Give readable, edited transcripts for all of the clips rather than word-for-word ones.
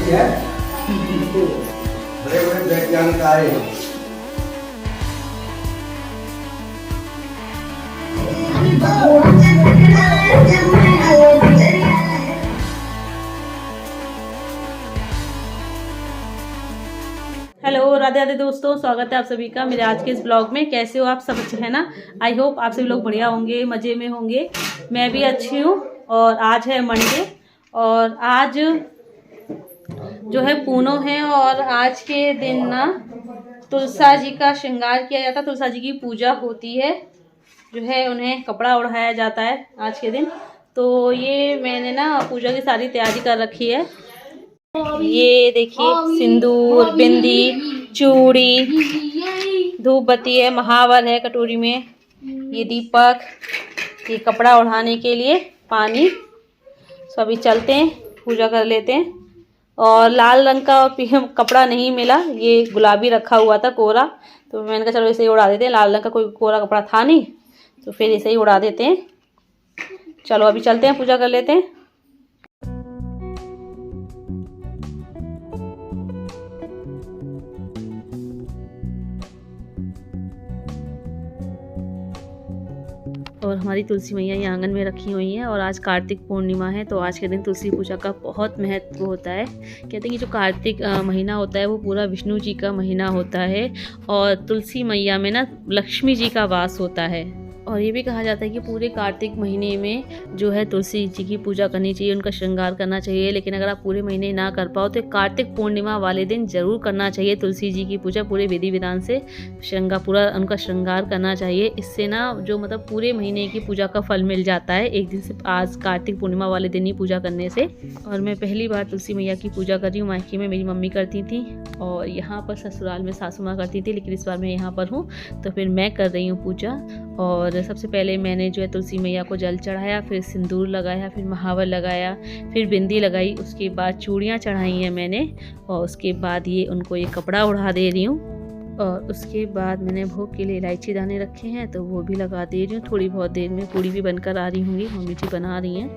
है। बड़े बड़े वैज्ञानिक आए हैं। हेलो, राधे राधे दोस्तों, स्वागत है आप सभी का मेरे आज के इस ब्लॉग में। कैसे हो आप सब? अच्छे हैं ना? आई होप आप सभी लोग बढ़िया होंगे, मज़े में होंगे। मैं भी अच्छी हूँ। और आज है मंडे और आज जो है पूनो है और आज के दिन ना तुलसा जी का श्रृंगार किया जाता है। तुलसा जी की पूजा होती है, जो है उन्हें कपड़ा ओढ़ाया जाता है आज के दिन। तो ये मैंने ना पूजा की सारी तैयारी कर रखी है। ये देखिए, सिंदूर, बिंदी, चूड़ी, धूप बत्ती है, महावर है कटोरी में, ये दीपक, ये कपड़ा ओढ़ाने के लिए पानी। तो अभी चलते हैं, पूजा कर लेते हैं। और लाल रंग का कपड़ा नहीं मिला, ये गुलाबी रखा हुआ था कोरा, तो मैंने कहा चलो इसे ही उड़ा देते हैं। लाल रंग का कोई कोरा कपड़ा था नहीं, तो फिर इसे ही उड़ा देते हैं। चलो अभी चलते हैं, पूजा कर लेते हैं। और हमारी तुलसी मैया ये आंगन में रखी हुई हैं। और आज कार्तिक पूर्णिमा है, तो आज के दिन तुलसी पूजा का बहुत महत्व होता है। कहते हैं कि जो कार्तिक महीना होता है वो पूरा विष्णु जी का महीना होता है। और तुलसी मैया में ना लक्ष्मी जी का वास होता है। और ये भी कहा जाता है कि पूरे कार्तिक महीने में जो है तुलसी जी की पूजा करनी चाहिए, उनका श्रृंगार करना चाहिए। लेकिन अगर आप पूरे महीने ना कर पाओ तो कार्तिक पूर्णिमा वाले दिन ज़रूर करना चाहिए तुलसी जी की पूजा, पूरे विधि विधान से पूरा उनका श्रृंगार करना चाहिए। इससे ना जो मतलब पूरे महीने की पूजा का फल मिल जाता है एक दिन से, आज कार्तिक पूर्णिमा वाले दिन ही पूजा करने से। और मैं पहली बार तुलसी मैया की पूजा कर रही हूँ। मायके में मेरी मम्मी करती थी और यहाँ पर ससुराल में सासू माँ करती थी, लेकिन इस बार मैं यहाँ पर हूँ तो फिर मैं कर रही हूँ पूजा। और सबसे पहले मैंने जो है तुलसी मैया को जल चढ़ाया, फिर सिंदूर लगाया, फिर महावर लगाया, फिर बिंदी लगाई, उसके बाद चूड़ियाँ चढ़ाई हैं मैंने। और उसके बाद ये उनको ये कपड़ा उड़ा दे रही हूँ। और उसके बाद मैंने भोग के लिए इलायची दाने रखे हैं, तो वो भी लगा दे रही हूँ। थोड़ी बहुत देर में पूड़ी भी बनकर आ रही होंगी, मम्मी जी बना रही हैं।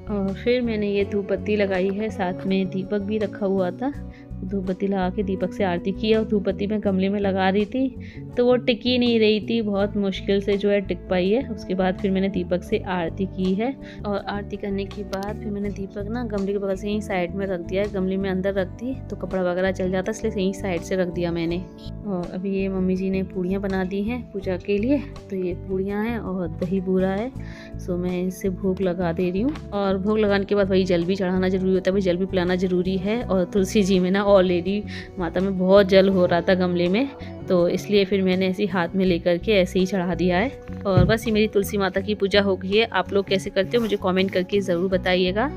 और फिर मैंने ये धूप बत्ती लगाई है, साथ में दीपक भी रखा हुआ था। धूप बत्ती लगा के दीपक से आरती की। और धूप बत्ती मैं गमले में लगा रही थी तो वो टिकी नहीं रही थी, बहुत मुश्किल से जो है टिक पाई है। उसके बाद फिर मैंने दीपक से आरती की है। और आरती करने के बाद फिर मैंने दीपक ना गमले के बगल से यहीं साइड में रख दिया है। गमले में अंदर रख दी तो कपड़ा वगैरह चल जाता, इसलिए यहीं साइड से रख दिया मैंने। और अभी ये मम्मी जी ने पूड़ियाँ बना दी हैं पूजा के लिए, तो ये पूड़ियाँ हैं और दही बूरा है। सो मैं इससे भोग लगा दे रही हूँ। और भोग लगाने के बाद वही जल भी चढ़ाना जरूरी होता है, भाई जल भी पिलाना जरूरी है। और तुलसी जी में ना ऑलरेडी माता में बहुत जल हो रहा था गमले में, तो इसलिए फिर मैंने ऐसे हाथ में लेकर के ऐसे ही चढ़ा दिया है। और बस ये मेरी तुलसी माता की पूजा हो गई है। आप लोग कैसे करते हो मुझे कमेंट करके ज़रूर बताइएगा।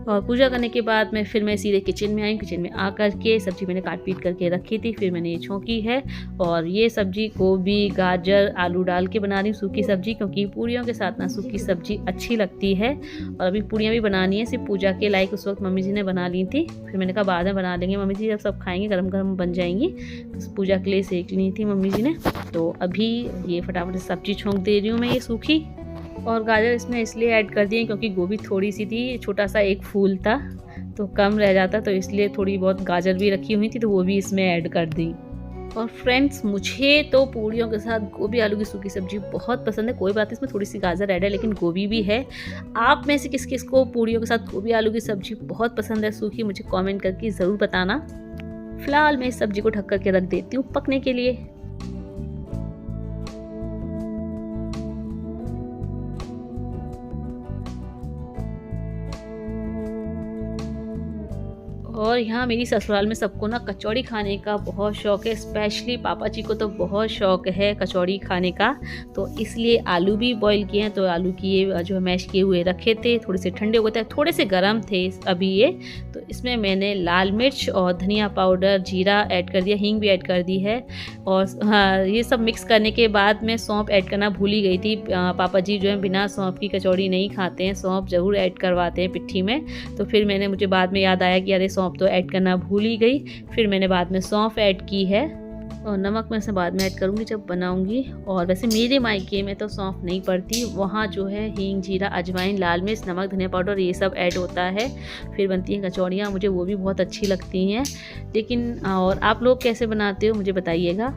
और पूजा करने के बाद मैं सीधे किचन में आई। किचन में आकर के सब्ज़ी मैंने काट पीट करके रखी थी, फिर मैंने ये छौंकी है। और ये सब्ज़ी गोभी, गाजर, आलू डाल के बना रही हूँ सूखी सब्ज़ी, क्योंकि पूड़ियों के साथ ना सूखी सब्ज़ी अच्छी लगती है। और अभी पूड़ियाँ भी बनानी है, सिर्फ पूजा के लायक उस वक्त मम्मी जी ने बना ली थी। फिर मैंने कहा बाद में बना लेंगे, मम्मी जी जब सब खाएँगे गरम गरम बन जाएंगी। तो पूजा के लिए सेक ली थी मम्मी जी ने। तो अभी ये फटाफट से सब्ज़ी छौंक दे रही हूँ मैं, ये सूखी। और गाजर इसमें इसलिए ऐड कर दिए क्योंकि गोभी थोड़ी सी थी, छोटा सा एक फूल था तो कम रह जाता, तो इसलिए थोड़ी बहुत गाजर भी रखी हुई थी तो वो भी इसमें ऐड कर दी। और फ्रेंड्स, मुझे तो पूड़ियों के साथ गोभी आलू की सूखी सब्जी बहुत पसंद है। कोई बात नहीं, इसमें थोड़ी सी गाजर ऐड है लेकिन गोभी भी है। आप में से किस किस को पूड़ियों के साथ गोभी आलू की सब्जी बहुत पसंद है सूखी, मुझे कमेंट करके ज़रूर बताना। फिलहाल मैं इस सब्जी को ढक करके रख देती हूँ पकने के लिए। और यहाँ मेरी ससुराल में सबको ना कचौड़ी खाने का बहुत शौक़ है, स्पेशली पापा जी को तो बहुत शौक़ है कचौड़ी खाने का। तो इसलिए आलू भी बॉईल किए हैं, तो आलू किए जो मैश किए हुए रखे थे, थोड़े से ठंडे हो गए थे, थोड़े से गर्म थे अभी ये। तो इसमें मैंने लाल मिर्च और धनिया पाउडर, जीरा ऐड कर दिया, हींग भी ऐड कर दी है। और हाँ, ये सब मिक्स करने के बाद मैं सौंफ ऐड करना भूल ही गई थी। पापा जी जो है बिना सौंफ की कचौड़ी नहीं खाते हैं, सौंफ ज़रूर ऐड करवाते हैं पिट्ठी में। तो फिर मुझे बाद में याद आया कि अरे सौंफ तो ऐड करना भूल ही गई, फिर मैंने बाद में सौंफ ऐड की है। और नमक मैं इसे बाद में ऐड करूँगी जब बनाऊँगी। और वैसे मेरे मायके में तो सौंफ नहीं पड़ती, वहाँ जो है हींग, जीरा, अजवाइन, लाल मिर्च, नमक, धनिया पाउडर ये सब ऐड होता है, फिर बनती हैं कचौड़ियाँ। मुझे वो भी बहुत अच्छी लगती हैं। लेकिन और आप लोग कैसे बनाते हो मुझे बताइएगा।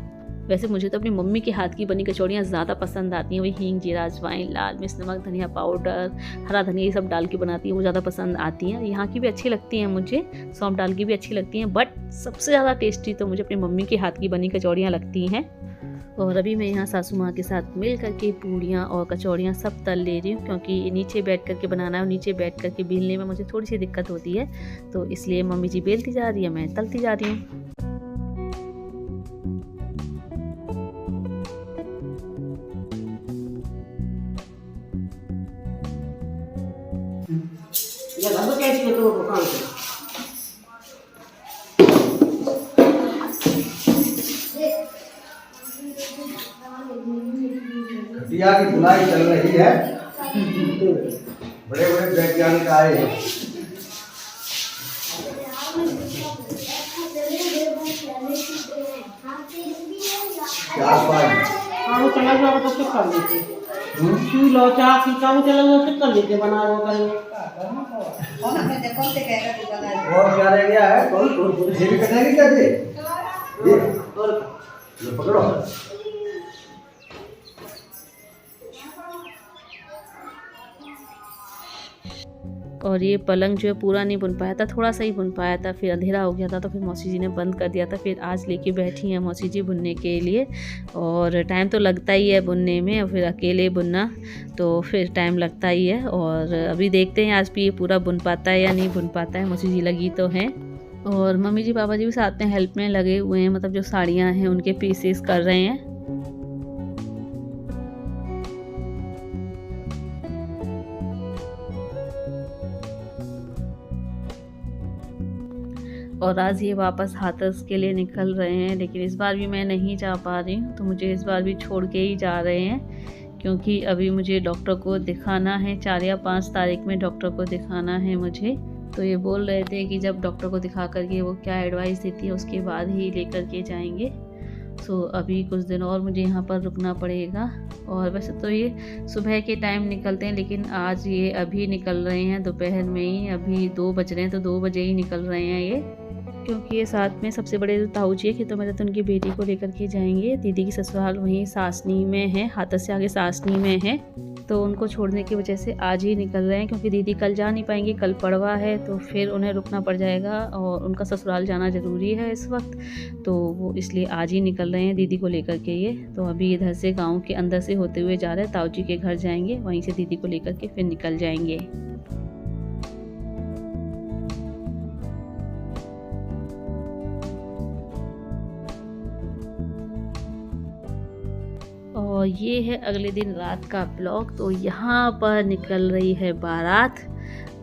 वैसे मुझे तो अपनी मम्मी के हाथ की बनी कचौड़ियाँ ज़्यादा पसंद आती हैं। वही हींग, जीरा, अजवाइन, लाल मिर्च, नमक, धनिया पाउडर, हरा धनिया ये सब डाल के बनाती हैं, वो ज़्यादा पसंद आती हैं। यहाँ की भी अच्छी लगती हैं मुझे, सौंफ डाल की भी अच्छी लगती हैं, बट सबसे ज़्यादा टेस्टी तो मुझे अपनी मम्मी के हाथ की बनी कचौड़ियाँ लगती हैं। और अभी मैं यहाँ सासू माँ के साथ मिल करके पूड़ियाँ और कचौड़ियाँ सब तल ले रही हूँ, क्योंकि नीचे बैठ करके बनाना है और नीचे बैठ करके बेलने में मुझे थोड़ी सी दिक्कत होती है। तो इसलिए मम्मी जी बेलती जा रही है, मैं तलती जा रही हूँ। घटिया की धुलाई चल रही है, बड़े बड़े वैज्ञानिक आए हैं। क्या बात वो चला गया तो चुप कर लेते तू लोचा की काम चला गया तो कर लेते बना वो करेंगे। और क्या रह गया है? कौन ये भी कटाएंगे क्या ये पकड़ो। और ये पलंग जो है पूरा नहीं बुन पाया था, थोड़ा सा ही बुन पाया था, फिर अंधेरा हो गया था, तो फिर मौसी जी ने बंद कर दिया था। फिर आज लेके बैठी हैं मौसी जी बुनने के लिए। और टाइम तो लगता ही है बुनने में, और फिर अकेले बुनना तो फिर टाइम लगता ही है। और अभी देखते हैं आज भी ये पूरा बुन पाता है या नहीं बुन पाता है। मौसी जी लगी तो हैं, और मम्मी जी पापा जी भी साथ में हेल्प में लगे हुए हैं, मतलब जो साड़ियाँ हैं उनके पीसेस कर रहे हैं। और आज ये वापस हाथरस के लिए निकल रहे हैं, लेकिन इस बार भी मैं नहीं जा पा रही हूँ, तो मुझे इस बार भी छोड़ के ही जा रहे हैं, क्योंकि अभी मुझे डॉक्टर को दिखाना है। 4 या 5 तारीख में डॉक्टर को दिखाना है मुझे। तो ये बोल रहे थे कि जब डॉक्टर को दिखा करके वो क्या एडवाइस देती है उसके बाद ही लेकर के जाएंगे। सो अभी कुछ दिन और मुझे यहाँ पर रुकना पड़ेगा। और वैसे तो ये सुबह के टाइम निकलते हैं, लेकिन आज ये अभी निकल रहे हैं दोपहर में ही। अभी 2 बज रहे हैं, तो 2 बजे ही निकल रहे हैं ये, क्योंकि ये साथ में सबसे बड़े जो ताऊ जी है कि तो मेरे तो उनकी बेटी को लेकर के जाएंगे। दीदी की ससुराल वहीं सासनी में है, हाथरस से आगे सासनी में है, तो उनको छोड़ने की वजह से आज ही निकल रहे हैं। क्योंकि दीदी कल जा नहीं पाएंगी, कल पड़वा है, तो फिर उन्हें रुकना पड़ जाएगा और उनका ससुराल जाना ज़रूरी है इस वक्त, तो वो इसलिए आज ही निकल रहे हैं दीदी को लेकर के ये। तो अभी इधर से गाँव के अंदर से होते हुए जा रहे हैं, ताऊ जी के घर जाएंगे, वहीं से दीदी को लेकर के फिर निकल जाएंगे। और ये है अगले दिन रात का ब्लॉग। तो यहाँ पर निकल रही है बारात।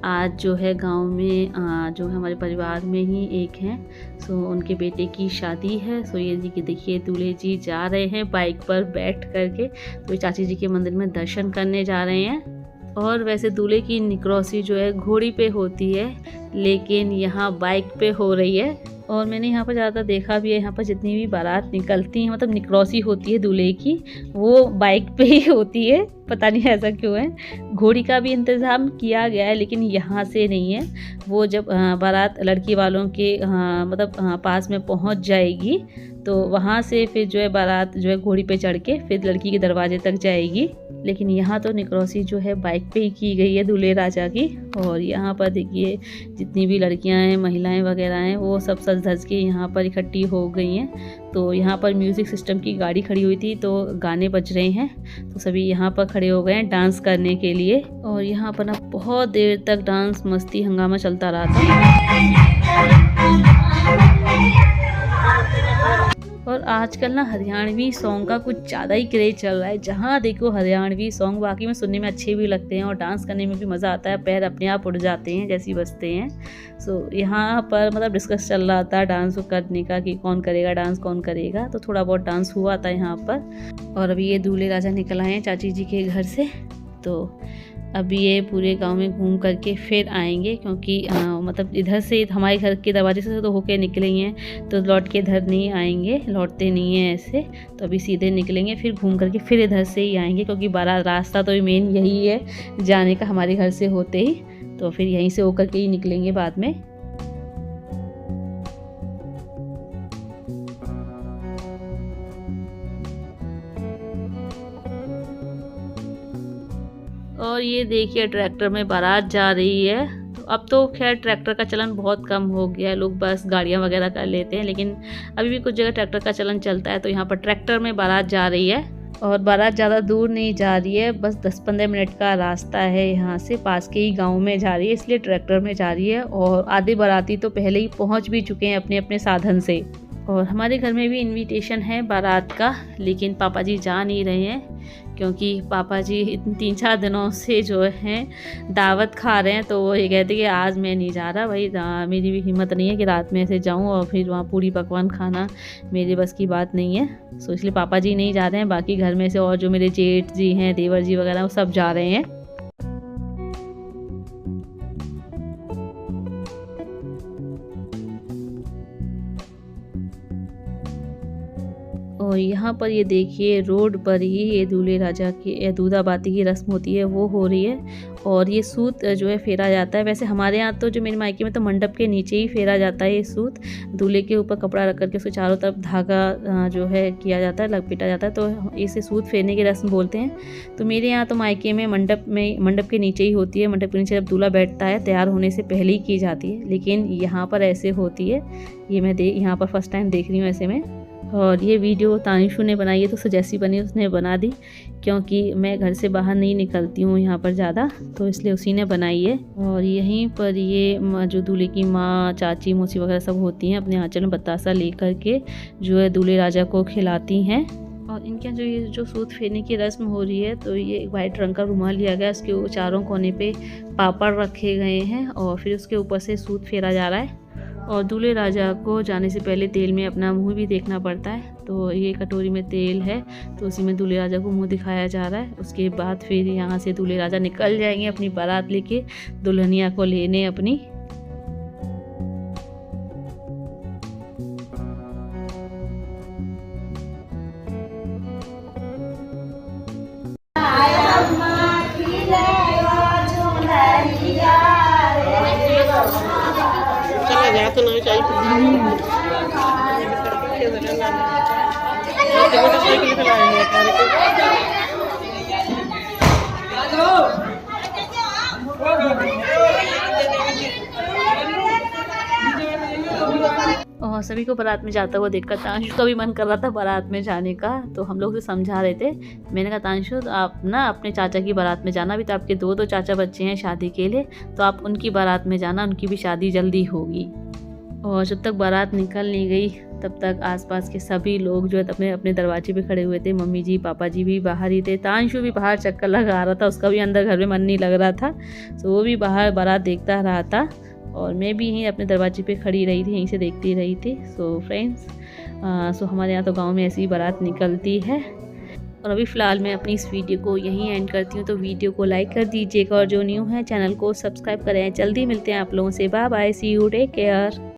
आज जो है गांव में जो है हमारे परिवार में ही एक हैं, सो उनके बेटे की शादी है। सो ये जी की देखिए दूल्हे जी जा रहे हैं बाइक पर बैठ करके, तो चाची जी के मंदिर में दर्शन करने जा रहे हैं। और वैसे दूल्हे की निकरौसी जो है घोड़ी पे होती है, लेकिन यहाँ बाइक पे हो रही है। और मैंने यहाँ पर ज़्यादा देखा भी है, यहाँ पर जितनी भी बारात निकलती हैं, मतलब निकरौसी होती है दूल्हे की, वो बाइक पे ही होती है। पता नहीं ऐसा क्यों है। घोड़ी का भी इंतज़ाम किया गया है, लेकिन यहाँ से नहीं है। वो जब बारात लड़की वालों के मतलब पास में पहुँच जाएगी, तो वहाँ से फिर जो है बारात जो है घोड़ी पे चढ़ के फिर लड़की के दरवाजे तक जाएगी। लेकिन यहाँ तो निकरौसी जो है बाइक पे ही की गई है दूल्हे राजा की। और यहाँ पर देखिए जितनी भी लड़कियाँ हैं, महिलाएं वगैरह हैं, वो सब सज धज के यहाँ पर इकट्ठी हो गई हैं। तो यहाँ पर म्यूज़िक सिस्टम की गाड़ी खड़ी हुई थी, तो गाने बज रहे हैं, तो सभी यहाँ पर खड़े हो गए हैं डांस करने के लिए। और यहाँ पर ना बहुत देर तक डांस मस्ती हंगामा चलता रहा था। आजकल ना हरियाणवी सॉन्ग का कुछ ज़्यादा ही क्रेज चल रहा है। जहाँ देखो हरियाणवी सॉन्ग, वाकई में सुनने में अच्छे भी लगते हैं और डांस करने में भी मज़ा आता है। पैर अपने आप उड़ जाते हैं जैसे ही बजते हैं। सो यहाँ पर मतलब डिस्कस चल रहा था डांस करने का कि कौन करेगा डांस, कौन करेगा। तो थोड़ा बहुत डांस हुआ था यहाँ पर। और अभी ये दूल्हे राजा निकल आए हैं चाची जी के घर से। तो अभी ये पूरे गांव में घूम करके फिर आएंगे, क्योंकि मतलब इधर से हमारे घर के दरवाजे से तो होके निकलेंगे हैं, तो लौट के इधर नहीं आएंगे, लौटते नहीं हैं ऐसे। तो अभी सीधे निकलेंगे, फिर घूम करके फिर इधर से ही आएंगे, क्योंकि बड़ा रास्ता तो मेन यही है जाने का हमारे घर से होते ही। तो फिर यहीं से होकर के ही निकलेंगे बाद में। और ये देखिए ट्रैक्टर में बारात जा रही है। तो अब तो खैर ट्रैक्टर का चलन बहुत कम हो गया है, लोग बस गाड़ियाँ वगैरह कर लेते हैं, लेकिन अभी भी कुछ जगह ट्रैक्टर का चलन चलता है। तो यहाँ पर ट्रैक्टर में बारात जा रही है और बारात ज़्यादा दूर नहीं जा रही है, बस 10-15 मिनट का रास्ता है यहाँ से, पास के ही गाँव में जा रही है, इसलिए ट्रैक्टर में जा रही है। और आधे बाराती तो पहले ही पहुँच भी चुके हैं अपने अपने साधन से। और हमारे घर में भी इनविटेशन है बारात का, लेकिन पापा जी जा नहीं रहे हैं, क्योंकि पापा जी 3-4 दिनों से जो हैं दावत खा रहे हैं। तो वो ये कहते कि आज मैं नहीं जा रहा भाई, मेरी भी हिम्मत नहीं है कि रात में ऐसे जाऊं और फिर वहाँ पूरी पकवान खाना मेरे बस की बात नहीं है। सो इसलिए पापा जी नहीं जा रहे हैं। बाकी घर में से और जो मेरे जेठ जी हैं, देवर जी वगैरह, वो सब जा रहे हैं। और यहाँ पर ये देखिए रोड पर ही ये दूल्हे राजा की दूधाबाती की रस्म होती है, वो हो रही है। और ये सूत जो है फेरा जाता है। वैसे हमारे यहाँ तो, जो मेरे मायके में तो मंडप के नीचे ही फेरा जाता है ये सूत। दूल्हे के ऊपर कपड़ा रख करके उसके चारों तरफ धागा जो है किया जाता है, लपेटा जाता है, तो इसे सूत फेरने की रस्म बोलते हैं। तो मेरे यहाँ तो मायके में मंडप के नीचे ही होती है। मंडप के नीचे जब दूल्हा बैठता है तैयार होने से पहले ही की जाती है, लेकिन यहाँ पर ऐसे होती है। ये मैं यहाँ पर फर्स्ट टाइम देख रही हूँ ऐसे में। और ये वीडियो तानिशु ने बनाई है, तो जैसी बनी उसने बना दी, क्योंकि मैं घर से बाहर नहीं निकलती हूँ यहाँ पर ज़्यादा, तो इसलिए उसी ने बनाई है। और यहीं पर ये जो दूल्हे की माँ, चाची, मौसी वगैरह सब होती हैं, अपने आंचल में बतासा लेकर के जो है दूल्हे राजा को खिलाती हैं। और इनके यहाँ ये जो सूत फेरने की रस्म हो रही है, तो ये वाइट रंग का रुमाल लिया गया, उसके चारों कोने पे पापड़ रखे गए हैं और फिर उसके ऊपर से सूत फेरा जा रहा है। और दूल्हे राजा को जाने से पहले तेल में अपना मुंह भी देखना पड़ता है। तो ये कटोरी में तेल है, तो उसी में दूल्हे राजा को मुंह दिखाया जा रहा है। उसके बाद फिर यहाँ से दूल्हे राजा निकल जाएंगे अपनी बारात लेके दुल्हनिया को लेने अपनी। तो नहीं चाहिए और सभी को बारात में जाता हुआ देखकर तांशु का भी मन कर रहा था बारात में जाने का। तो हम लोग से समझा रहे थे, मैंने कहा तांशु तो आप ना अपने चाचा की बारात में जाना, भी तो आपके 2 चाचा बच्चे हैं शादी के लिए, तो आप उनकी बारात में जाना, उनकी भी शादी जल्दी होगी। और जब तक बारात निकल नहीं गई तब तक आसपास के सभी लोग जो है अपने अपने दरवाजे पे खड़े हुए थे। मम्मी जी, पापा जी भी बाहर ही थे। तांशु भी बाहर चक्कर लगा रहा था, उसका भी अंदर घर में मन नहीं लग रहा था, तो वो भी बाहर बारात देखता रहा था। और मैं भी यहीं अपने दरवाजे पे खड़ी रही थी, यहीं से देखती रही थी। सो फ्रेंड्स, हमारे यहाँ तो गाँव में ऐसी ही बारात निकलती है। और अभी फ़िलहाल मैं अपनी इस वीडियो को यहीं एंड करती हूँ। तो वीडियो को लाइक कर दीजिएगा और जो न्यू है चैनल को सब्सक्राइब करें। जल्दी मिलते हैं आप लोगों से। Bye bye, see you, take care.